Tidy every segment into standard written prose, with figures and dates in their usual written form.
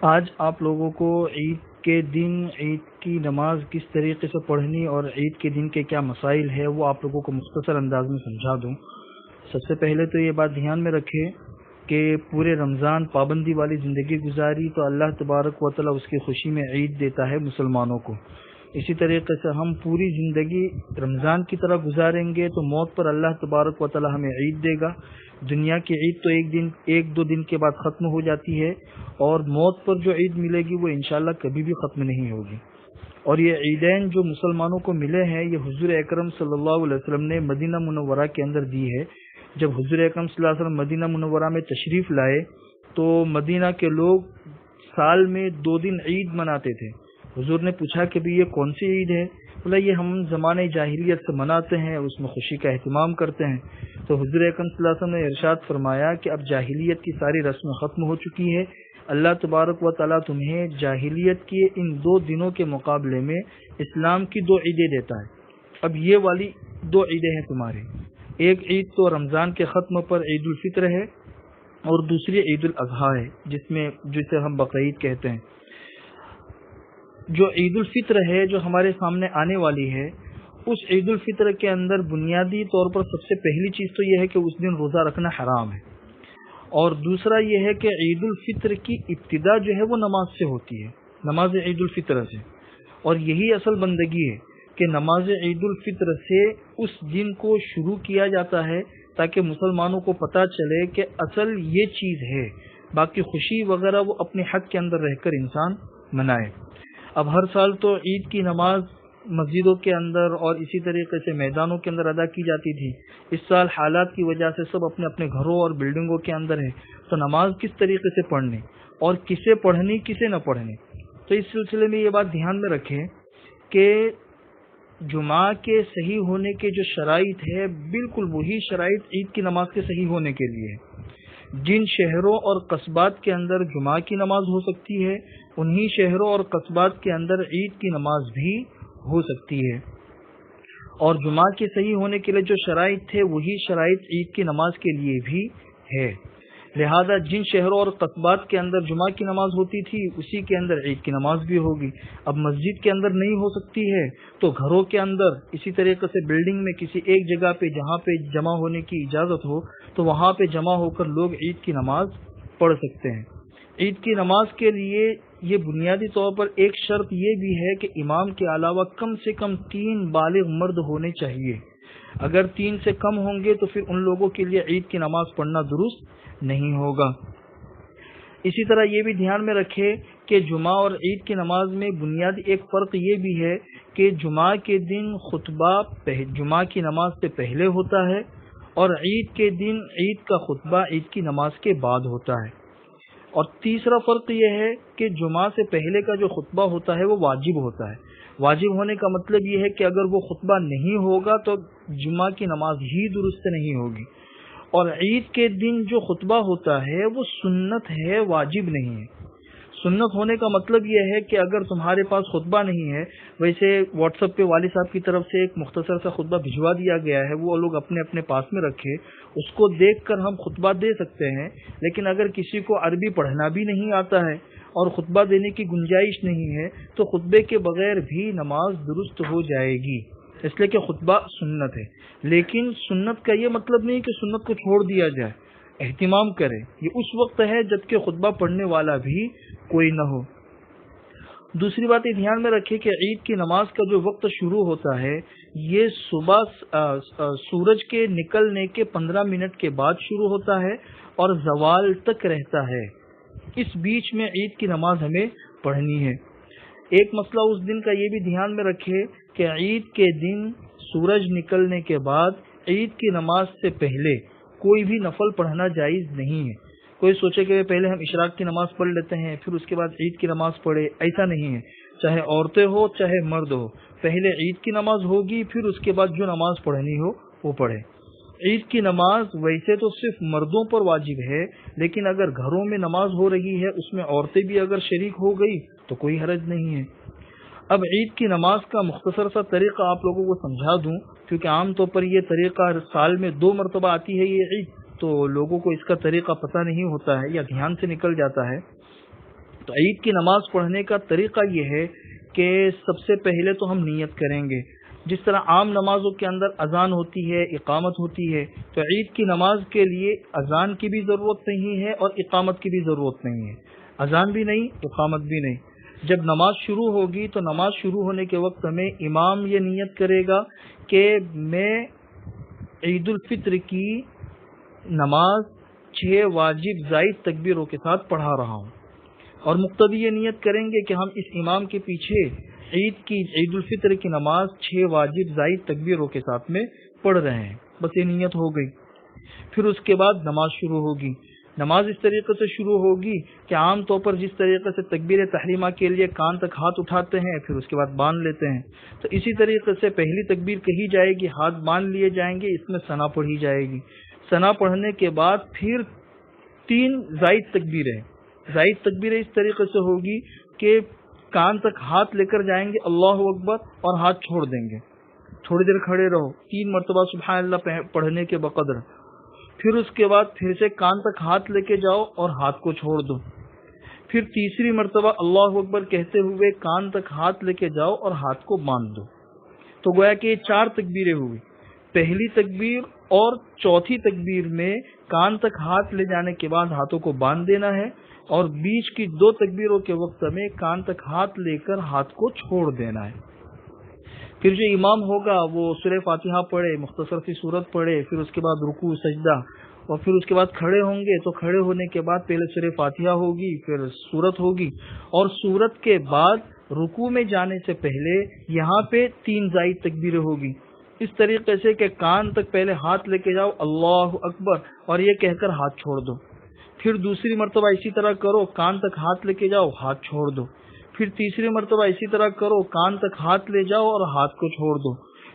آج آپ لوگوں کو عید کے دن عید کی نماز کس طریقے سے پڑھنی اور عید کے دن کے کیا مسائل ہے وہ آپ لوگوں کو مختصر انداز میں سمجھا دوں۔ سب سے پہلے تو یہ بات دھیان میں رکھیں کہ پورے رمضان پابندی والی زندگی گزاری تو اللہ تبارک و تعالی اس کی خوشی میں عید دیتا ہے مسلمانوں کو۔ اسی طریقے سے ہم پوری زندگی رمضان کی طرح گزاریں گے تو موت پر اللہ تبارک و تعالی ہمیں عید دے گا۔ دنیا کی عید تو ایک دو دن کے بعد ختم ہو جاتی ہے، اور موت پر جو عید ملے گی وہ انشاءاللہ کبھی بھی ختم نہیں ہوگی۔ اور یہ عیدین جو مسلمانوں کو ملے ہیں یہ حضور اکرم صلی اللہ علیہ وسلم نے مدینہ منورہ کے اندر دی ہے۔ جب حضور اکرم صلی اللہ علیہ وسلم مدینہ منورہ میں تشریف لائے تو مدینہ کے لوگ سال میں 2 دن عید مناتے تھے۔ حضور نے پوچھا کہ بھی یہ کون سی عید ہے؟ بولا یہ ہم زمانے جاہلیت سے مناتے ہیں، اس میں خوشی کا اہتمام کرتے ہیں۔ تو حضور اکرم صلی اللہ علیہ وسلم نے ارشاد فرمایا کہ اب جاہلیت کی ساری رسمیں ختم ہو چکی ہے، اللہ تبارک و تعالیٰ تمہیں جاہلیت کے ان 2 دنوں کے مقابلے میں اسلام کی 2 عیدیں دیتا ہے۔ اب یہ والی 2 عیدیں ہیں تمہاری، ایک عید تو رمضان کے ختم پر عید الفطر ہے، اور دوسری عید الاضحیٰ ہے جسے ہم بقرعید کہتے ہیں۔ جو عید الفطر ہے جو ہمارے سامنے آنے والی ہے، اس عید الفطر کے اندر بنیادی طور پر سب سے پہلی چیز تو یہ ہے کہ اس دن روزہ رکھنا حرام ہے، اور دوسرا یہ ہے کہ عید الفطر کی ابتدا جو ہے وہ نماز سے ہوتی ہے، نماز عید الفطر سے، اور یہی اصل بندگی ہے کہ نماز عید الفطر سے اس دن کو شروع کیا جاتا ہے تاکہ مسلمانوں کو پتہ چلے کہ اصل یہ چیز ہے، باقی خوشی وغیرہ وہ اپنے حق کے اندر رہ کر انسان منائے۔ اب ہر سال تو عید کی نماز مسجدوں کے اندر اور اسی طریقے سے میدانوں کے اندر ادا کی جاتی تھی۔ اس سال حالات کی وجہ سے سب اپنے اپنے گھروں اور بلڈنگوں کے اندر ہیں، تو نماز کس طریقے سے پڑھنی اور کسے پڑھنی کسے نہ پڑھنی، تو اس سلسلے میں یہ بات دھیان میں رکھیں کہ جمعہ کے صحیح ہونے کے جو شرائط ہے بالکل وہی شرائط عید کی نماز کے صحیح ہونے کے لیے ہے۔ جن شہروں اور قصبات کے اندر جمعہ کی نماز ہو سکتی ہے انہی شہروں اور قصبات کے اندر عید کی نماز بھی ہو سکتی ہے، اور جمعہ کے صحیح ہونے کے لیے جو شرائط تھے وہی شرائط عید کی نماز کے لیے بھی ہے۔ لہذا جن شہروں اور قصبات کے اندر جمعہ کی نماز ہوتی تھی اسی کے اندر عید کی نماز بھی ہوگی۔ اب مسجد کے اندر نہیں ہو سکتی ہے تو گھروں کے اندر، اسی طریقے سے بلڈنگ میں کسی ایک جگہ پہ جہاں پہ جمع ہونے کی اجازت ہو تو وہاں پہ جمع ہو کر لوگ عید کی نماز پڑھ سکتے ہیں۔ عید کی نماز کے لیے یہ بنیادی طور پر ایک شرط یہ بھی ہے کہ امام کے علاوہ کم سے کم 3 بالغ مرد ہونے چاہیے۔ اگر 3 سے کم ہوں گے تو پھر ان لوگوں کے لیے عید کی نماز پڑھنا درست نہیں ہوگا۔ اسی طرح یہ بھی دھیان میں رکھے کہ جمعہ اور عید کی نماز میں بنیادی ایک فرق یہ بھی ہے کہ جمعہ کے دن خطبہ جمعہ کی نماز سے پہلے ہوتا ہے، اور عید کے دن عید کا خطبہ عید کی نماز کے بعد ہوتا ہے۔ اور تیسرا فرق یہ ہے کہ جمعہ سے پہلے کا جو خطبہ ہوتا ہے وہ واجب ہوتا ہے۔ واجب ہونے کا مطلب یہ ہے کہ اگر وہ خطبہ نہیں ہوگا تو جمعہ کی نماز ہی درست نہیں ہوگی، اور عید کے دن جو خطبہ ہوتا ہے وہ سنت ہے، واجب نہیں ہے۔ سنت ہونے کا مطلب یہ ہے کہ اگر تمہارے پاس خطبہ نہیں ہے، ویسے واٹس ایپ پہ والد صاحب کی طرف سے ایک مختصر سا خطبہ بھجوا دیا گیا ہے، وہ لوگ اپنے اپنے پاس میں رکھے، اس کو دیکھ کر ہم خطبہ دے سکتے ہیں۔ لیکن اگر کسی کو عربی پڑھنا بھی نہیں آتا ہے اور خطبہ دینے کی گنجائش نہیں ہے تو خطبے کے بغیر بھی نماز درست ہو جائے گی، اس لیے کہ خطبہ سنت ہے۔ لیکن سنت کا یہ مطلب نہیں کہ سنت کو چھوڑ دیا جائے، اہتمام کرے۔ یہ اس وقت ہے جب کہ خطبہ پڑھنے والا بھی کوئی نہ ہو۔ دوسری بات یہ دھیان میں رکھے کہ عید کی نماز کا جو وقت شروع ہوتا ہے یہ صبح سورج کے نکلنے کے 15 منٹ کے بعد شروع ہوتا ہے اور زوال تک رہتا ہے۔ اس بیچ میں عید کی نماز ہمیں پڑھنی ہے۔ ایک مسئلہ اس دن کا یہ بھی دھیان میں رکھے کہ عید کے دن سورج نکلنے کے بعد عید کی نماز سے پہلے کوئی بھی نفل پڑھنا جائز نہیں ہے۔ کوئی سوچے کہ پہلے ہم اشراق کی نماز پڑھ لیتے ہیں پھر اس کے بعد عید کی نماز پڑھے، ایسا نہیں ہے۔ چاہے عورتیں ہو چاہے مرد ہو، پہلے عید کی نماز ہوگی پھر اس کے بعد جو نماز پڑھنی ہو وہ پڑھے۔ عید کی نماز ویسے تو صرف مردوں پر واجب ہے، لیکن اگر گھروں میں نماز ہو رہی ہے اس میں عورتیں بھی اگر شریک ہو گئی تو کوئی حرج نہیں ہے۔ اب عید کی نماز کا مختصر سا طریقہ آپ لوگوں کو سمجھا دوں، کیونکہ عام طور پر یہ طریقہ سال میں 2 مرتبہ آتی ہے یہ عید، تو لوگوں کو اس کا طریقہ پتہ نہیں ہوتا ہے یا دھیان سے نکل جاتا ہے۔ تو عید کی نماز پڑھنے کا طریقہ یہ ہے کہ سب سے پہلے تو ہم نیت کریں گے. جس طرح عام نمازوں کے اندر اذان ہوتی ہے، اقامت ہوتی ہے، تو عید کی نماز کے لیے اذان کی بھی ضرورت نہیں ہے اور اقامت کی بھی ضرورت نہیں ہے. اذان بھی نہیں، اقامت بھی نہیں. جب نماز شروع ہوگی تو نماز شروع ہونے کے وقت میں امام یہ نیت کرے گا کہ میں عید الفطر کی نماز 6 واجب زائد تکبیروں کے ساتھ پڑھا رہا ہوں، اور مقتدی یہ نیت کریں گے کہ ہم اس امام کے پیچھے عید الفطر کی نماز 6 واجب زائد تکبیروں کے ساتھ میں پڑھ رہے ہیں. بس یہ نیت ہو گئی. پھر اس کے بعد نماز شروع ہوگی. نماز اس طریقے سے شروع ہوگی کہ عام طور پر جس طریقے سے تکبیر تحریمہ کے لیے کان تک ہاتھ اٹھاتے ہیں پھر اس کے بعد باندھ لیتے ہیں، تو اسی طریقے سے پہلی تکبیر کہی جائے گی، ہاتھ باندھ لیے جائیں گے، اس میں ثنا پڑھی جائے گی. ثنا پڑھنے کے بعد پھر 3 زائد تکبیریں. زائد تکبیریں اس طریقے سے ہوگی کہ کان تک ہاتھ لے کر جائیں گے، اللہ اکبر، اور ہاتھ چھوڑ دیں گے. تھوڑی دیر کھڑے رہو، 3 مرتبہ سبحان اللہ پڑھنے کے بقدر. پھر اس کے بعد پھر سے کان تک ہاتھ لے کے جاؤ اور ہاتھ کو چھوڑ دو. پھر تیسری مرتبہ اللہ اکبر کہتے ہوئے کان تک ہاتھ لے کے جاؤ اور ہاتھ کو باندھ دو. تو گویا کہ یہ 4 تکبیریں ہوئی. پہلی تکبیر اور چوتھی تکبیر میں کان تک ہاتھ لے جانے کے بعد ہاتھوں کو باندھ دینا ہے، اور بیچ کی 2 تکبیروں کے وقت میں کان تک ہاتھ لے کر ہاتھ کو چھوڑ دینا ہے. پھر جو امام ہوگا وہ سورہ فاتحہ پڑھے، مختصر سی سورت پڑھے، پھر اس کے بعد رکوع سجدہ، اور پھر اس کے بعد کھڑے ہوں گے. تو کھڑے ہونے کے بعد پہلے سورہ فاتحہ ہوگی، پھر سورت ہوگی، اور سورت کے بعد رکوع میں جانے سے پہلے یہاں پہ 3 زائد تکبیریں ہوگی. اس طریقے سے کہ کان تک پہلے ہاتھ لے کے جاؤ، اللہ اکبر، اور یہ کہہ کر ہاتھ چھوڑ دو. پھر دوسری مرتبہ اسی طرح کرو، کان تک ہاتھ لے کے جاؤ، ہاتھ چھوڑ دو. پھر تیسری مرتبہ اسی طرح کرو، کان تک ہاتھ لے جاؤ اور ہاتھ کو چھوڑ دو.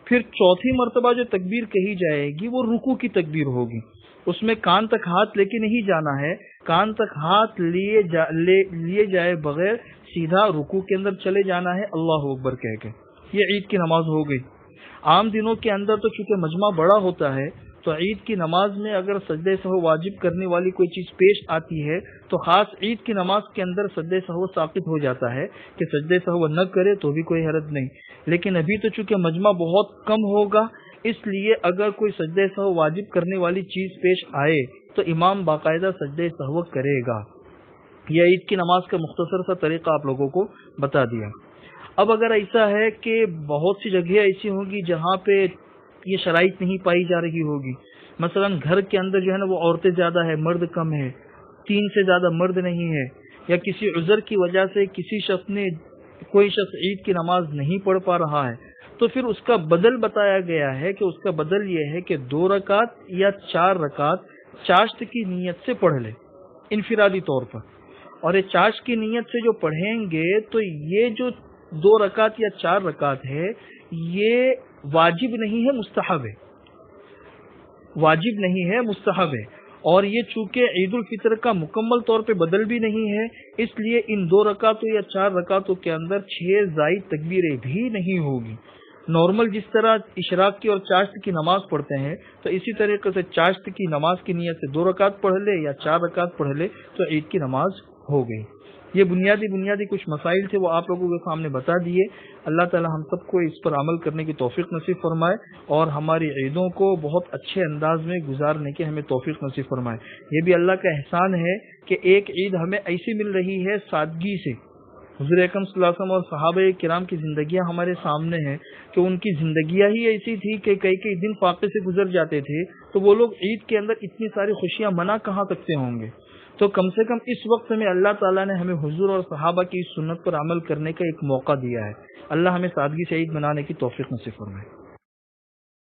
پھر چوتھی مرتبہ جو تکبیر کہی جائے گی وہ رکوع کی تکبیر ہوگی. اس میں کان تک ہاتھ لے کے نہیں جانا ہے، کان تک ہاتھ لیے جائے بغیر سیدھا رکوع کے اندر چلے جانا ہے اللہ اکبر کہہ کے. یہ عید کی نماز ہو گئی. عام دنوں کے اندر تو چونکہ مجمع بڑا ہوتا ہے تو عید کی نماز میں اگر سجدہ سہو واجب کرنے والی کوئی چیز پیش آتی ہے تو خاص عید کی نماز کے اندر سجدہ سہو ثابت ہو جاتا ہے کہ سجدہ سہو نہ کرے تو بھی کوئی حرج نہیں. لیکن ابھی تو چونکہ مجمع بہت کم ہوگا، اس لیے اگر کوئی سجدہ سہو واجب کرنے والی چیز پیش آئے تو امام باقاعدہ سجدہ سہو کرے گا. یہ عید کی نماز کا مختصر سا طریقہ آپ لوگوں کو بتا دیا. اب اگر ایسا ہے کہ بہت سی جگہیں ایسی ہوں گی جہاں پہ یہ شرائط نہیں پائی جا رہی ہوگی، مثلا گھر کے اندر جو ہے نا وہ عورتیں زیادہ ہے، مرد کم ہے، 3 سے زیادہ مرد نہیں ہے، یا کسی عذر کی وجہ سے کوئی شخص عید کی نماز نہیں پڑھ پا رہا ہے، تو پھر اس کا بدل بتایا گیا ہے کہ اس کا بدل یہ ہے کہ 2 رکعت یا 4 رکعت چاشت کی نیت سے پڑھ لے انفرادی طور پر. اور یہ چاشت کی نیت سے جو پڑھیں گے تو یہ جو 2 رکعت یا 4 رکعت ہے یہ واجب نہیں ہے، مستحب ہے. واجب نہیں ہے، مستحب ہے. اور یہ چونکہ عید الفطر کا مکمل طور پہ بدل بھی نہیں ہے، اس لیے ان 2 رکعتوں یا 4 رکعتوں کے اندر 6 زائد تکبیریں بھی نہیں ہوگی. نارمل جس طرح اشراق کی اور چاشت کی نماز پڑھتے ہیں تو اسی طریقے سے چاشت کی نماز کی نیت سے 2 رکعت پڑھ لے یا 4 رکعت پڑھ لے تو عید کی نماز ہو گئی. یہ بنیادی کچھ مسائل تھے، وہ آپ لوگوں کے سامنے بتا دیے. اللہ تعالی ہم سب کو اس پر عمل کرنے کی توفیق نصیب فرمائے اور ہماری عیدوں کو بہت اچھے انداز میں گزارنے کی ہمیں توفیق نصیب فرمائے. یہ بھی اللہ کا احسان ہے کہ ایک عید ہمیں ایسی مل رہی ہے سادگی سے. حضور اکرم صلی اللہ علیہ وسلم اور صحابہ کرام کی زندگیاں ہمارے سامنے ہیں کہ ان کی زندگیاں ہی ایسی تھی کہ کئی دن فاقے سے گزر جاتے تھے، تو وہ لوگ عید کے اندر اتنی ساری خوشیاں منا کہاں سکتے ہوں گے. تو کم سے کم اس وقت میں اللہ تعالیٰ نے ہمیں حضور اور صحابہ کی اس سنت پر عمل کرنے کا ایک موقع دیا ہے. اللہ ہمیں سادگی سے عید منانے کی توفیق نصیب فرمائے.